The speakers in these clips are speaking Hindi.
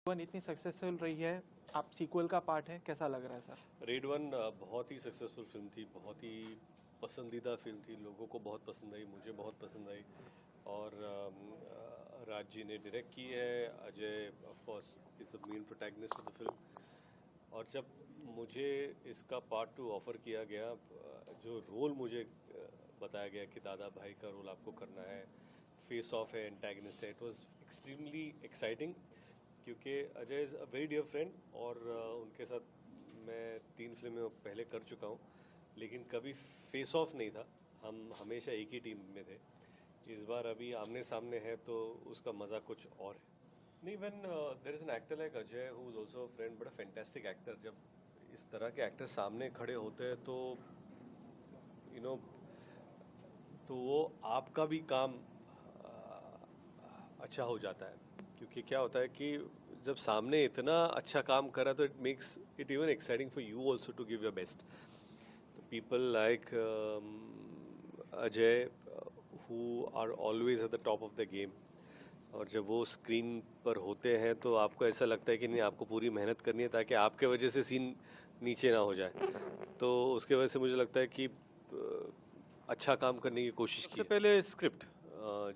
वन इतनी सक्सेसफुल रही है, आप सीक्वल का पार्ट है, कैसा लग रहा है सर? रेड वन बहुत ही सक्सेसफुल फिल्म थी, बहुत ही पसंदीदा फिल्म थी, लोगों को बहुत पसंद आई, मुझे बहुत पसंद आई। और राज जी ने डायरेक्ट की है, Ajay of course is the main protagonist of the film. और जब मुझे इसका पार्ट 2 ऑफर किया गया, जो रोल मुझे बताया गया कि दादा भाई का रोल आपको करना है, फेस ऑफ है, एंटैगनिस्ट है, इट वाज एक्सट्रीमली एक्साइटिंग क्योंकि Ajay is a very dear friend और उनके साथ मैं 3 फिल्में पहले कर चुका हूँ, लेकिन कभी फेस ऑफ नहीं था। हम हमेशा एक ही टीम में थे। इस बार अभी आमने सामने है तो उसका मज़ा कुछ और है। नहीं, when there is an actor like Ajay who is also a friend but a fantastic actor, जब इस तरह के एक्टर सामने खड़े होते हैं तो यू नो तो वो आपका भी काम अच्छा हो जाता है। क्योंकि क्या होता है कि जब सामने इतना अच्छा काम कर रहा है तो it makes it even exciting for you also to give your best. तो people like Ajay who are always at the top of the game, और जब वो स्क्रीन पर होते हैं तो आपको ऐसा लगता है कि नहीं, आपको पूरी मेहनत करनी है ताकि आपके वजह से सीन नीचे ना हो जाए। तो उसके वजह से मुझे लगता है कि अच्छा काम करने की कोशिश की। सबसे पहले स्क्रिप्ट,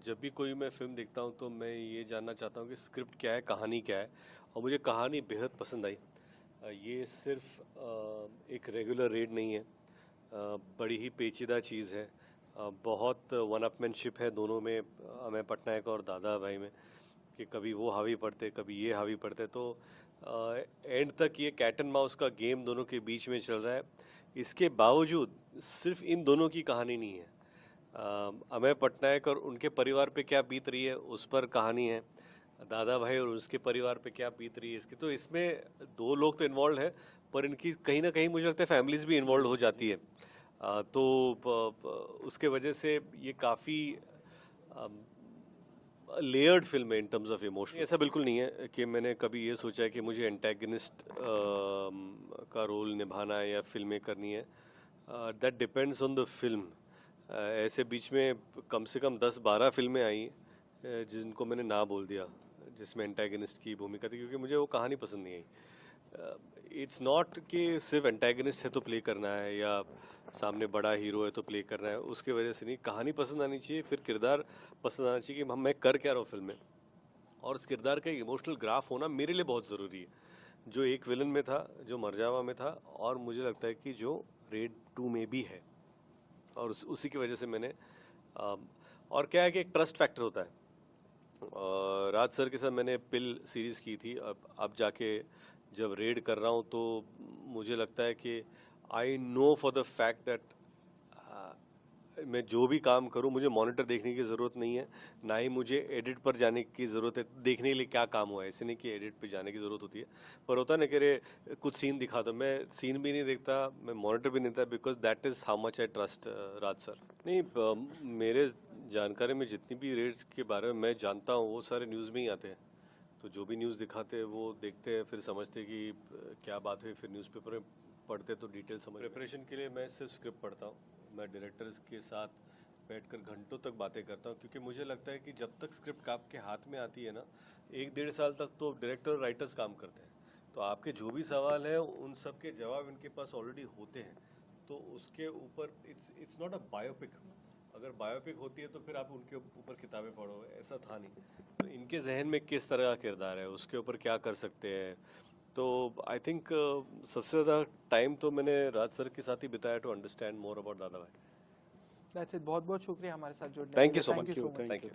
जब भी कोई मैं फिल्म देखता हूँ तो मैं ये जानना चाहता हूँ कि स्क्रिप्ट क्या है, कहानी क्या है, और मुझे कहानी बेहद पसंद आई। ये सिर्फ एक रेगुलर रेड नहीं है, बड़ी ही पेचीदा चीज़ है। बहुत वन अपमैनशिप है दोनों में, अमय पटनायक और दादा भाई में, कि कभी वो हावी पड़ते कभी ये हावी पड़ते। तो एंड तक ये कैट एंड माउस का गेम दोनों के बीच में चल रहा है। इसके बावजूद सिर्फ इन दोनों की कहानी नहीं है, अमय पटनायक और उनके परिवार पे क्या बीत रही है उस पर कहानी है, दादा भाई और उसके परिवार पे क्या बीत रही है इसकी। तो इसमें 2 लोग तो इन्वॉल्व है, पर इनकी कहीं ना कहीं मुझे लगता है फैमिलीज भी इन्वॉल्व हो जाती है। तो उसके वजह से ये काफ़ी लेयर्ड फिल्म है इन टर्म्स ऑफ इमोशन। ऐसा बिल्कुल नहीं है कि मैंने कभी ये सोचा है कि मुझे एंटेगनिस्ट का रोल निभाना है या फिल्में करनी है। That depends on the film. ऐसे बीच में कम से कम 10-12 फिल्में आई जिनको मैंने ना बोल दिया, जिसमें एंटेगनिस्ट की भूमिका थी, क्योंकि मुझे वो कहानी पसंद नहीं आई। इट्स नॉट कि सिर्फ एंटेगनिस्ट है तो प्ले करना है या सामने बड़ा हीरो है तो प्ले करना है, उसके वजह से नहीं। कहानी पसंद आनी चाहिए, फिर किरदार पसंद आना चाहिए कि मैं कर क्या रहा हूँ फिल्म में, और उस किरदार का इमोशनल ग्राफ होना मेरे लिए बहुत ज़रूरी है, जो एक विलन में था, जो मरजावा में था, और मुझे लगता है कि जो रेड 2 में भी है। और उसी की वजह से मैंने और क्या है कि एक ट्रस्ट फैक्टर होता है। राज सर के साथ मैंने पिल सीरीज़ की थी, अब जाके जब रेड कर रहा हूँ तो मुझे लगता है कि I know for the fact that मैं जो भी काम करूं मुझे मॉनिटर देखने की ज़रूरत नहीं है, ना ही मुझे एडिट पर जाने की ज़रूरत है देखने के लिए क्या काम हुआ है। ऐसे नहीं कि एडिट पे जाने की ज़रूरत होती है, पर होता ना कि रे कुछ सीन दिखा दो, मैं सीन भी नहीं देखता, मैं मॉनिटर भी नहीं देखता, because that is how much I trust Raj sir. नहीं, मेरे जानकारी में जितनी भी रेड्स के बारे में मैं जानता हूँ वो सारे न्यूज़ में ही आते हैं। तो जो भी न्यूज़ दिखाते हैं वो देखते हैं, फिर समझते हैं कि क्या बात है, फिर न्यूज़पेपर में पढ़ते तो डिटेल समझ। प्रिपरेशन के लिए मैं सिर्फ स्क्रिप्ट पढ़ता हूँ, मैं डायरेक्टर्स के साथ बैठकर घंटों तक बातें करता हूँ, क्योंकि मुझे लगता है कि जब तक स्क्रिप्ट आपके हाथ में आती है ना, 1-1.5 साल तक तो डायरेक्टर और राइटर्स काम करते हैं। तो आपके जो भी सवाल है उन सब के जवाब इनके पास ऑलरेडी होते हैं। तो उसके ऊपर इट्स नॉट अ बायोपिक। अगर बायोपिक होती है तो फिर आप उनके ऊपर किताबें पढ़ो, ऐसा था नहीं। तो इनके जहन में किस तरह का किरदार है, उसके ऊपर क्या कर सकते हैं। तो आई थिंक सबसे ज़्यादा टाइम तो मैंने राज सर के साथ ही बिताया टू अंडरस्टैंड मोर अबाउट दादा भाई। दैट्स इट, बहुत बहुत शुक्रिया हमारे साथ जुड़ने के लिए। Thank you so much. Thank you.